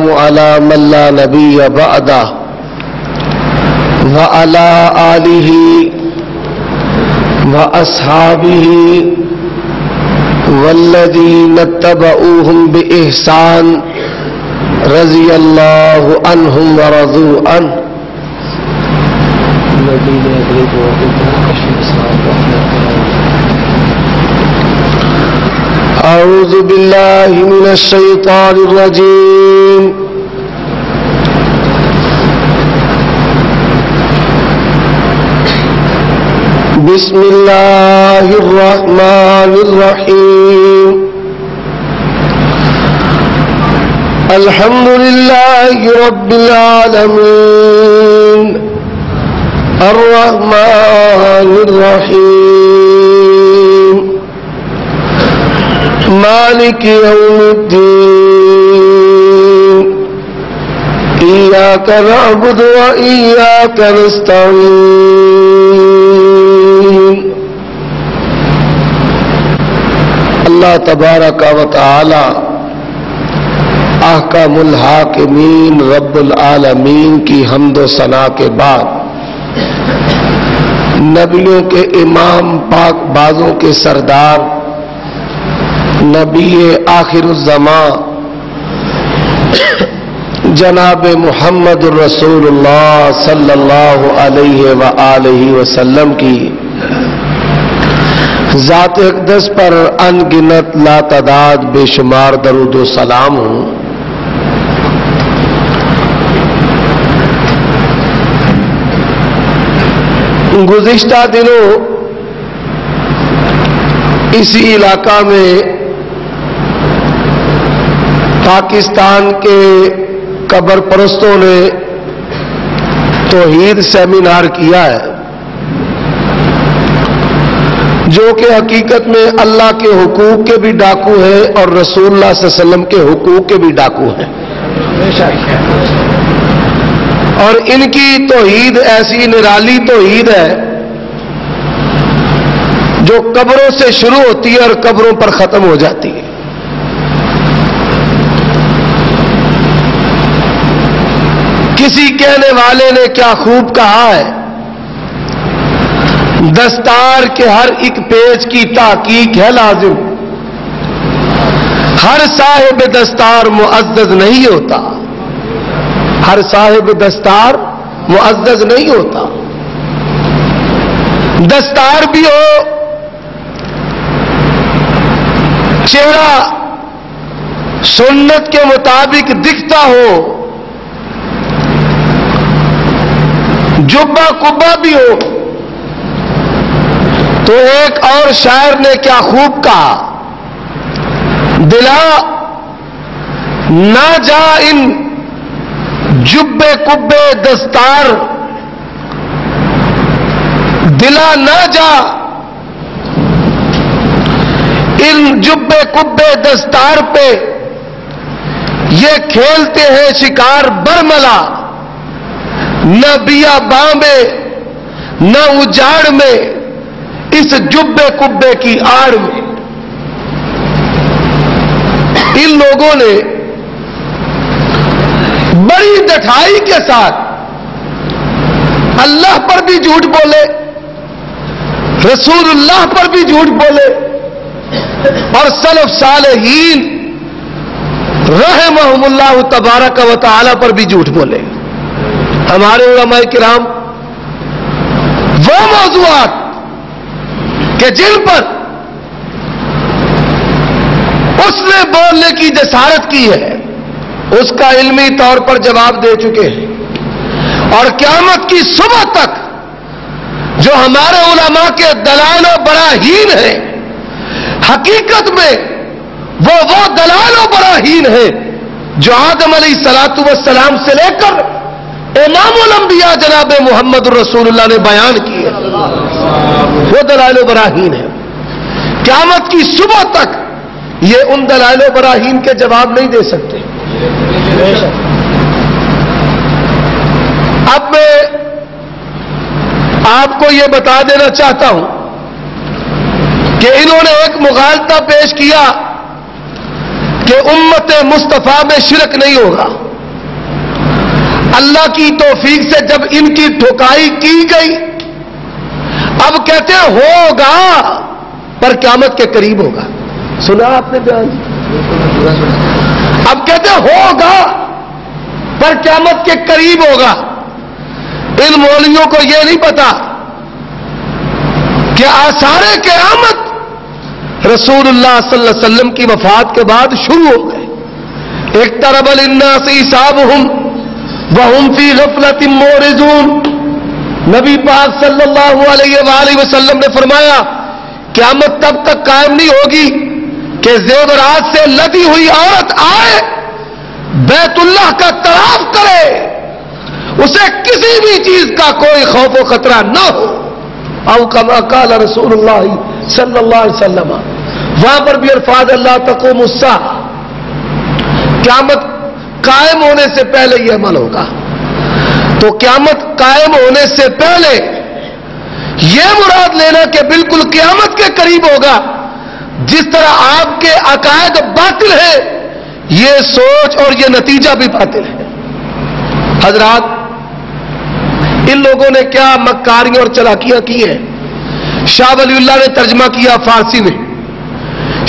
والسلام على من لا نبي بعده وعلى آله وأصحابه والذين اتبعوهم بإحسان رضي الله عنهم ورضوا عنه. أعوذ بالله من الشيطان الرجيم. بسم الله الرحمن الرحيم. الحمد لله رب العالمين الرحمن الرحيم مالك يوم الدين إياك نعبد وإياك نستعين. اللہ تبارک و تعالی احکم الحاکمین رب العالمین کی حمد و ثنا کے بعد نبیوں کے امام پاک بازوں کے سردار نبی آخر الزمان جناب محمد الرسول اللہ صلی اللہ علیہ وآلہ وسلم کی ذات اقدس پر ان گنت لا تعداد بے شمار درود و سلام ہوں. گزشتہ دنوں اسی علاقہ میں پاکستان کے قبر پرستوں نے توحید سیمینار کیا ہے جو کہ حقیقت میں اللہ کے حقوق کے بھی ڈاکو ہیں اور رسول اللہ صلی اللہ علیہ وسلم کے حقوق کے بھی ڈاکو ہیں. اور ان کی توحید ایسی نرالی توحید ہے جو قبروں سے شروع ہوتی ہے اور قبروں پر ختم ہو جاتی ہے. کسی کہنے والے نے کیا خوب کہا ہے، دستار کے ہر ایک پیج کی تحقیق ہے لازم، ہر صاحب دستار معزز نہیں ہوتا، ہر صاحب دستار معزز نہیں ہوتا. دستار بھی ہو، چہرہ سنت کے مطابق دکھتا ہو، جبہ کبا بھی ہو. تو ایک اور شاعر نے کیا خوب کہا، دلا نہ جا ان جبے کبے دستار، دلا نہ جا ان جبے کبے دستار پہ، یہ کھیلتے ہیں شکار برملا، نہ بیاباں میں نہ اجاڑ میں اس جبے کبے کی آڑ میں. ان لوگوں نے بڑی ڈٹھائی کے ساتھ اللہ پر بھی جھوٹ بولے، رسول اللہ پر بھی جھوٹ بولے، اور سلف صالحین رحمہم اللہ تبارک و تعالی پر بھی جھوٹ بولے. ہمارے علماء کرام وہ موضوعات کہ جن پر اس نے بولنے کی جسارت کی ہے اس کا علمی طور پر جواب دے چکے ہیں، اور قیامت کی صبح تک جو ہمارے علماء کے دلائل و براہین ہیں حقیقت میں وہ دلائل و براہین ہیں جو آدم علیہ الصلوۃ والسلام سے لے کر امام الانبیاء جناب محمد الرسول اللہ نے بیان کیے، وہ دلائل و براہین ہیں. قیامت کی صبح تک یہ ان دلائل و براہین کے جواب نہیں دے سکتے. اب میں آپ کو یہ بتا دینا چاہتا ہوں کہ انہوں نے ایک مغالطہ پیش کیا کہ امت مصطفیٰ میں شرک نہیں ہوگا. اللہ کی توفیق سے جب ان کی ٹھکائی کی گئی، اب کہتے ہیں ہوگا پر قیامت کے قریب ہوگا. سنا آپ نے بیان؟ اب کہتے ہیں ہوگا پر قیامت کے قریب ہوگا. ان مولویوں کو یہ نہیں پتا کہ آثار قیامت رسول اللہ صلی اللہ علیہ وسلم کی وفات کے بعد شروع ہو گئے. اقترب للناس حسابهم وهم فی غفلۃ معرضون. نبی پاک صلی اللہ علیہ وآلہ وسلم نے فرمایا قیامت تب تک قائم نہیں ہوگی کہ زیورات سے لدی ہوئی عورت آئے، بیت اللہ کا طواف کرے، اسے کسی بھی چیز کا کوئی خوف و خطرہ نہ ہو. او کما قال رسول اللہ صلی اللہ علیہ وسلم. وہاں پر بھی الفاظ اللہ تقوم الساعہ، قیامت قائم ہونے سے پہلے یہ عمل ہوگا. تو قیامت قائم ہونے سے پہلے یہ مراد لینا کہ بالکل قیامت کے قریب ہوگا. جس طرح آپ کے عقائد باطل ہیں، یہ سوچ اور یہ نتیجہ بھی باطل ہے. حضرات، ان لوگوں نے کیا مکاریاں اور چلاکیاں کی ہیں. شاہ ولی اللہ نے ترجمہ کیا فارسی میں.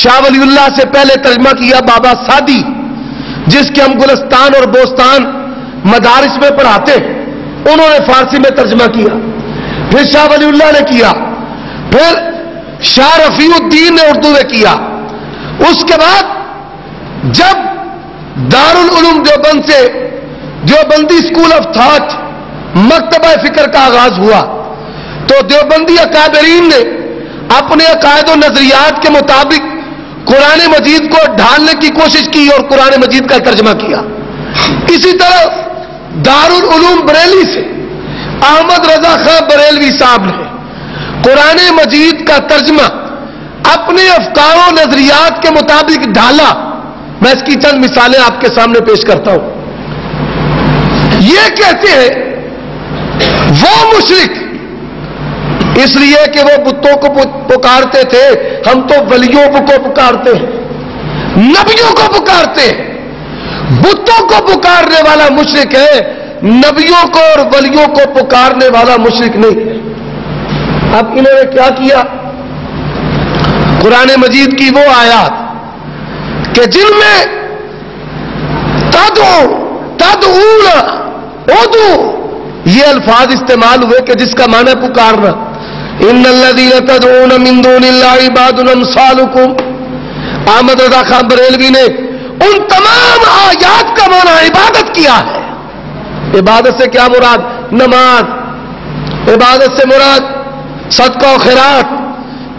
شاہ ولی اللہ سے پہلے ترجمہ کیا بابا سادی، جس کے ہم گلستان اور بوستان مدارس میں پڑھاتے ہیں، انہوں نے فارسی میں ترجمہ کیا. پھر شاہ ولی اللہ نے کیا، پھر شاہ رفیع الدین نے اردو میں کیا. اس کے بعد جب دارالعلوم دیوبند سے دیوبندی اسکول آف تھاٹ مکتبہ فکر کا آغاز ہوا تو دیوبندی اکابرین نے اپنے عقائد و نظریات کے مطابق قرآن مجید کو ڈھالنے کی کوشش کی اور قرآن مجید کا ترجمہ کیا. اسی طرح دارالعلوم بریلی سے احمد رضا خان بریلوی صاحب نے قرآن مجید کا ترجمہ اپنے افکار و نظریات کے مطابق ڈھالا. میں اس کی چند مثالیں آپ کے سامنے پیش کرتا ہوں. یہ کہتے ہیں وہ مشرک اس لیے کہ وہ بتوں کو پکارتے تھے، ہم تو ولیوں کو پکارتے ہیں، نبیوں کو پکارتے ہیں. بتوں کو پکارنے والا مشرک ہے، نبیوں کو اور ولیوں کو پکارنے والا مشرک نہیں ہے. اب انہوں نے کیا کیا؟ قرآن مجید کی وہ آیات کہ جن میں تدعون ادعو یہ الفاظ استعمال ہوئے کہ جس کا معنی پکارنا. ان الذین تدعون من دون اللہ عباد امثالکم. احمد رضا خان بریلوی نے ان تمام آیات کا معنی عبادت کیا ہے. عبادت سے کیا مراد؟ نماز. عبادت سے مراد صدقہ و خیرات.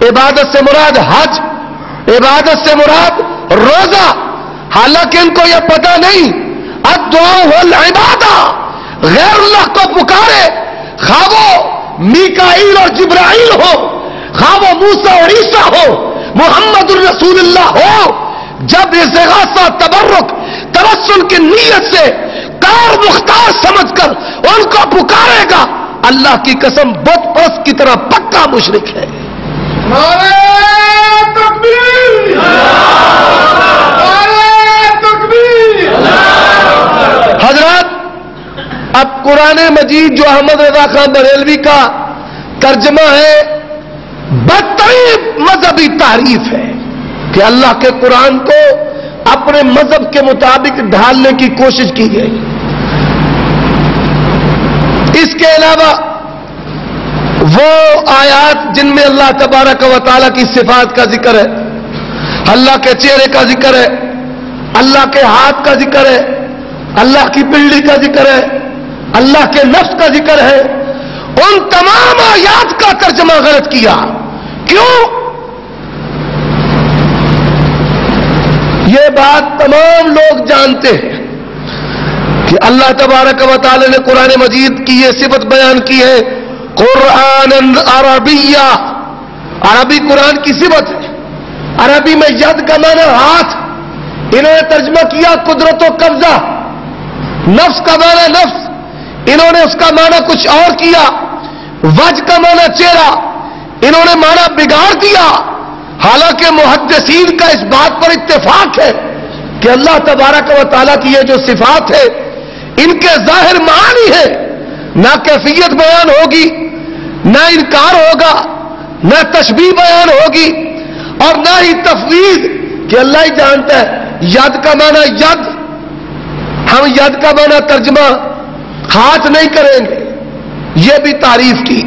عبادت سے مراد حج. عبادت سے مراد روزہ. حالانکہ ان کو یہ پتہ نہیں الدعاء والعبادہ، غیر اللہ کو پکارے، خواہ وہ میکائیل اور جبرائیل ہو، خواہ وہ موسیٰ اور عیسیٰ ہو، محمد الرسول اللہ ہو، جب استغاثہ تبرک توسل کی نیت سے کار مختار سمجھ کر ان کو پکارے گا، اللہ کی قسم بت پرست کی طرح پکا مشرک ہے. نعرہ تکبیر! نعرہ تکبیر! حضرات، اب قرآن مجید جو احمد رضا خان بریلوی کا ترجمہ ہے، بدترین مذہبی تعریف ہے کہ اللہ کے قرآن کو اپنے مذہب کے مطابق ڈھالنے کی کوشش کی گئی. اس کے علاوہ وہ آیات جن میں اللہ تبارک و تعالیٰ کی صفات کا ذکر ہے، اللہ کے چہرے کا ذکر ہے، اللہ کے ہاتھ کا ذکر ہے، اللہ کی پنڈلی کا ذکر ہے، اللہ کے نفس کا ذکر ہے، ان تمام آیات کا ترجمہ غلط کیا. کیوں؟ یہ بات تمام لوگ جانتے ہیں کہ اللہ تبارک و تعالی نے قرآن مجید کی یہ صفت بیان کی ہے، قرآن عربیہ. عربی قرآن کی صفت ہے. عربی میں ید کا معنی ہاتھ، انہوں نے ترجمہ کیا قدرت و قبضہ. نفس کا معنی نفس، انہوں نے اس کا معنی کچھ اور کیا. وجہ کا معنی چہرہ، انہوں نے معنی بگاڑ دیا. حالانکہ محدثین کا اس بات پر اتفاق ہے کہ اللہ تبارک و تعالیٰ کی یہ جو صفات ہے ان کے ظاہر معانی ہے، نہ کیفیت بیان ہوگی، نہ انکار ہوگا، نہ تشبیہ بیان ہوگی، اور نہ ہی تفویض کہ اللہ ہی جانتا ہے۔ ید کا معنی ید، ہم ید کا معنی ترجمہ ہاتھ نہیں کریں گے، یہ بھی تعریف کی۔